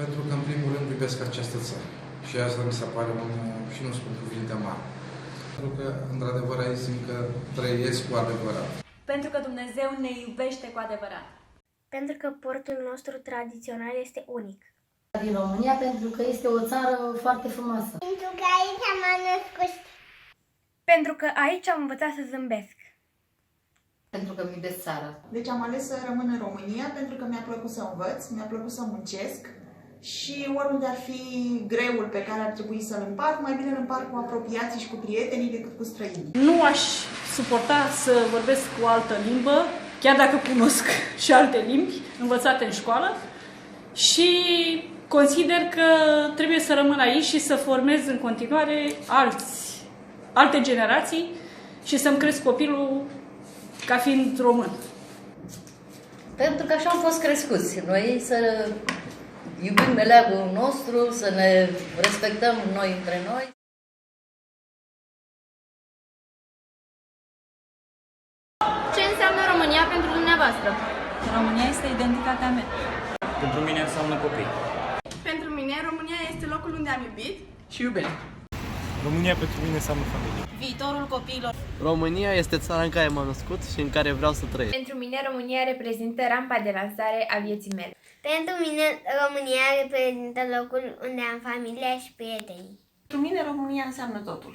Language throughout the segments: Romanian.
Pentru că, în primul rând, iubesc această țară. Și asta mi se pare și nu spun cuvinte mari. Pentru că, într-adevăr, aici simt că trăiesc cu adevărat. Pentru că Dumnezeu ne iubește cu adevărat. Pentru că portul nostru tradițional este unic. Din România, pentru că este o țară foarte frumoasă. Pentru că aici m-am născut. Pentru că aici am învățat să zâmbesc. Pentru că îmi iubesc țara. Deci am ales să rămân în România pentru că mi-a plăcut să învăț, mi-a plăcut să muncesc și oriunde ar fi greul pe care ar trebui să-l împart, mai bine îl împart cu apropiații și cu prietenii decât cu străinii. Nu aș suporta să vorbesc cu o altă limbă, chiar dacă cunosc și alte limbi învățate în școală, și consider că trebuie să rămân aici și să formez în continuare alte generații și să-mi cresc copilul ca fiind român. Pentru că așa am fost crescuți. Noi să iubim meleagul nostru, să ne respectăm noi între noi. Ce înseamnă România pentru dumneavoastră? România este identitatea mea. Pentru mine înseamnă copii. Pentru mine, România este locul unde am iubit Și iubesc. România pentru mine înseamnă familie. Viitorul copiilor. România este țara în care m-am născut și în care vreau să trăiesc. Pentru mine România reprezintă rampa de lansare a vieții mele. Pentru mine România reprezintă locul unde am familia și prietenii. Pentru mine, România înseamnă totul.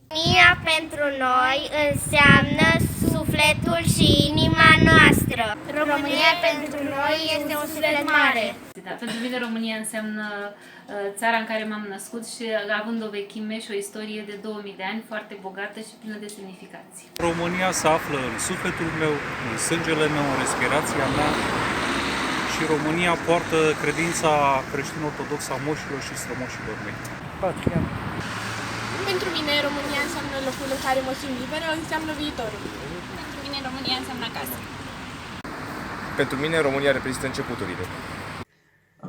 România pentru noi înseamnă sufletul și inima noastră. România pentru noi este un suflet mare. Da, pentru mine România înseamnă țara în care m-am născut și având o vechime și o istorie de 2000 de ani foarte bogată și plină de semnificații. România se află în sufletul meu, în sângele meu, în respirația mea și România poartă credința creștin-ortodoxă a moșilor și strămoșilor mei. Patria. Pentru mine, România înseamnă locul în care mă simt liberă, înseamnă viitorul. Pentru mine, România înseamnă acasă. Pentru mine România reprezintă începuturile.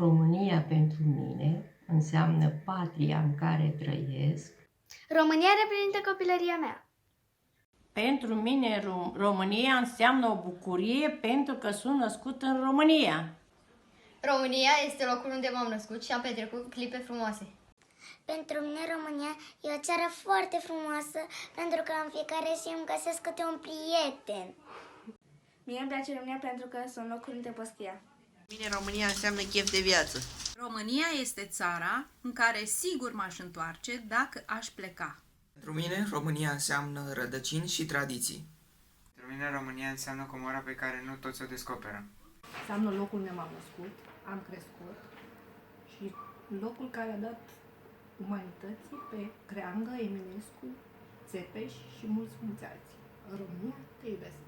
România pentru mine înseamnă patria în care trăiesc. România reprezintă copilăria mea. Pentru mine România înseamnă o bucurie pentru că sunt născut în România. România este locul unde m-am născut și am petrecut clipe frumoase. Pentru mine România e o țară foarte frumoasă pentru că în fiecare zi îmi găsesc câte un prieten. Mie îmi place România pentru că sunt locuri unde postia. Mine România înseamnă chef de viață. România este țara în care sigur m-aș întoarce dacă aș pleca. Pentru mine România înseamnă rădăcini și tradiții. Pentru mine România înseamnă comora pe care nu toți o descoperă. Înseamnă locul unde m-am născut, am crescut și locul care a dat umanității pe Creangă, Eminescu, Țepeș și mulți alții. România, te iubesc!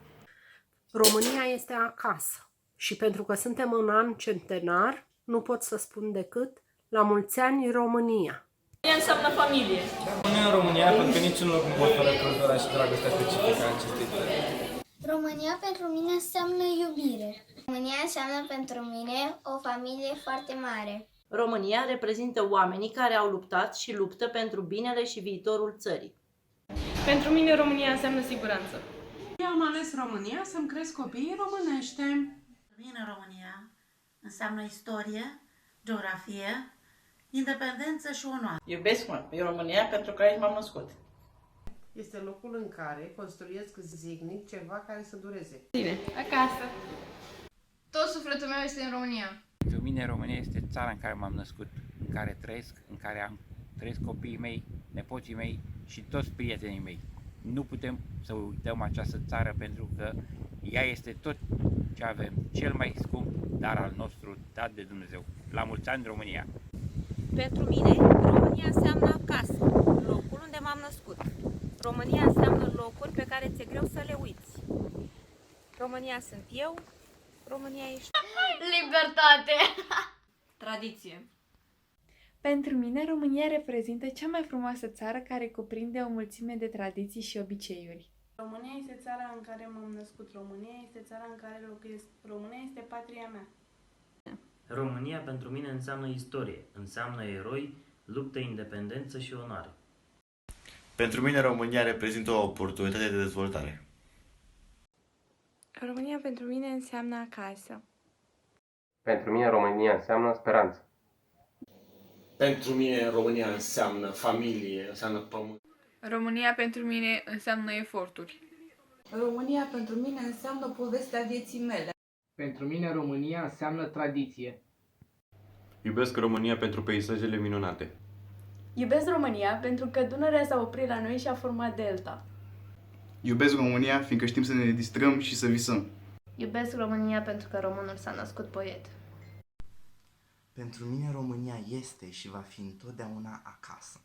România este acasă și pentru că suntem în an centenar, nu pot să spun decât la mulți ani România. România înseamnă familie. Rămâne în România pentru că niciun loc nu poate fără căldura și dragostea specifică a acestei țări. România pentru mine înseamnă iubire. România înseamnă pentru mine o familie foarte mare. România reprezintă oamenii care au luptat și luptă pentru binele și viitorul țării. Pentru mine, România înseamnă siguranță. Eu am ales România să-mi cresc copiii românește. Pentru mine România înseamnă istorie, geografie, independență și onoare. Iubesc România pentru că aici m-am născut. Este locul în care construiesc zilnic ceva care să dureze. Bine, acasă. Tot sufletul meu este în România. Pentru mine România este țara în care m-am născut, în care trăiesc, în care trăiesc copiii mei, nepoții mei și toți prietenii mei. Nu putem să uităm această țară pentru că ea este tot ce avem, cel mai scump dar al nostru dat de Dumnezeu. La mulți ani, România! Pentru mine, România înseamnă acasă, locul unde m-am născut. România înseamnă locuri pe care ți-e greu să le uiți. România sunt eu, România ești. Libertate! Tradiție. Pentru mine, România reprezintă cea mai frumoasă țară care cuprinde o mulțime de tradiții și obiceiuri. România este țara în care m-am născut, România este țara în care locuiesc, România este patria mea. România pentru mine înseamnă istorie, înseamnă eroi, luptă, independență și onoare. Pentru mine România reprezintă o oportunitate de dezvoltare. România pentru mine înseamnă acasă. Pentru mine România înseamnă speranță. Pentru mine România înseamnă familie, înseamnă pământ. România pentru mine înseamnă eforturi. România pentru mine înseamnă povestea vieții mele. Pentru mine România înseamnă tradiție. Iubesc România pentru peisajele minunate. Iubesc România pentru că Dunărea s-a oprit la noi și a format delta. Iubesc România fiindcă știm să ne distrăm și să visăm. Iubesc România pentru că românul s-a născut poet. Pentru mine România este și va fi întotdeauna acasă.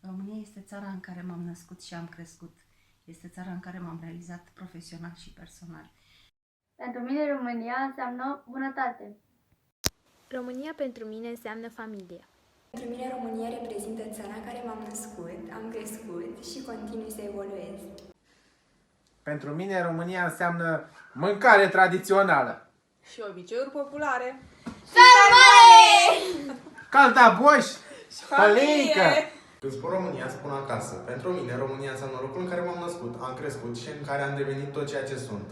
România este țara în care m-am născut și am crescut. Este țara în care m-am realizat profesional și personal. Pentru mine România înseamnă bunătate. România pentru mine înseamnă familie. Pentru mine România reprezintă țara în care m-am născut, am crescut și continui să evoluez. Pentru mine România înseamnă mâncare tradițională. Și obiceiuri populare. Sărbare! Caldaboș! Pălincă! Când spun România, spun acasă. Pentru mine, România înseamnă locul în care m-am născut, am crescut și în care am devenit tot ceea ce sunt.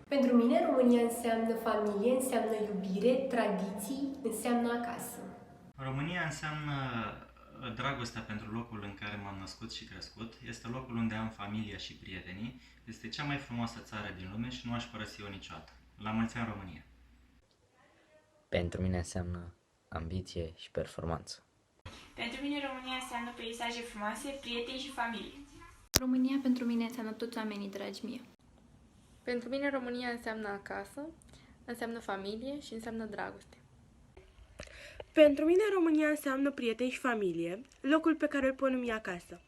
Pentru mine, România înseamnă familie, înseamnă iubire, tradiții, înseamnă acasă. România înseamnă dragostea pentru locul în care m-am născut și crescut. Este locul unde am familia și prietenii. Este cea mai frumoasă țară din lume și nu aș părăsi-o niciodată. La mulți ani, România! Pentru mine înseamnă ambiție și performanță. Pentru mine România înseamnă peisaje frumoase, prieteni și familie. România pentru mine înseamnă toți oamenii dragi mie. Pentru mine România înseamnă acasă, înseamnă familie și înseamnă dragoste. Pentru mine România înseamnă prieteni și familie, locul pe care îl pot numi acasă.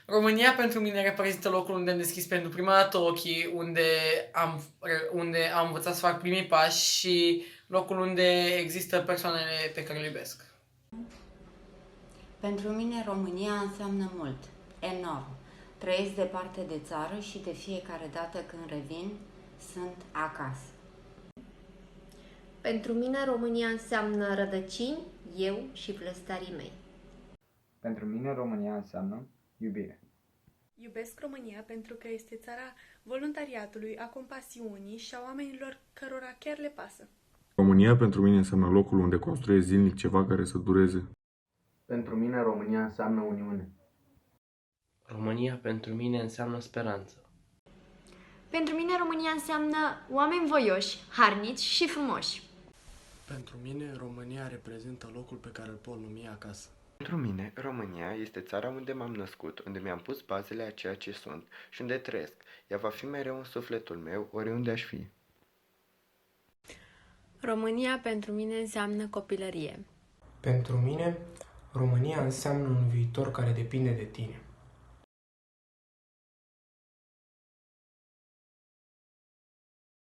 România pentru mine reprezintă locul unde am deschis pentru prima dată ochii, unde am învățat să fac primii pași și locul unde există persoanele pe care le iubesc. Pentru mine România înseamnă mult, enorm. Trăiesc departe de țară și de fiecare dată când revin, sunt acasă. Pentru mine România înseamnă rădăcini, eu și vlăstarii mei. Pentru mine România înseamnă iubire. Iubesc România pentru că este țara voluntariatului, a compasiunii și a oamenilor cărora chiar le pasă. România pentru mine înseamnă locul unde construiesc zilnic ceva care să dureze. Pentru mine România înseamnă uniune. România pentru mine înseamnă speranță. Pentru mine România înseamnă oameni voioși, harnici și frumoși. Pentru mine România reprezintă locul pe care îl pot numi acasă. Pentru mine, România este țara unde m-am născut, unde mi-am pus bazele a ceea ce sunt și unde trăiesc. Ea va fi mereu în sufletul meu, oriunde aș fi. România pentru mine înseamnă copilărie. Pentru mine, România înseamnă un viitor care depinde de tine.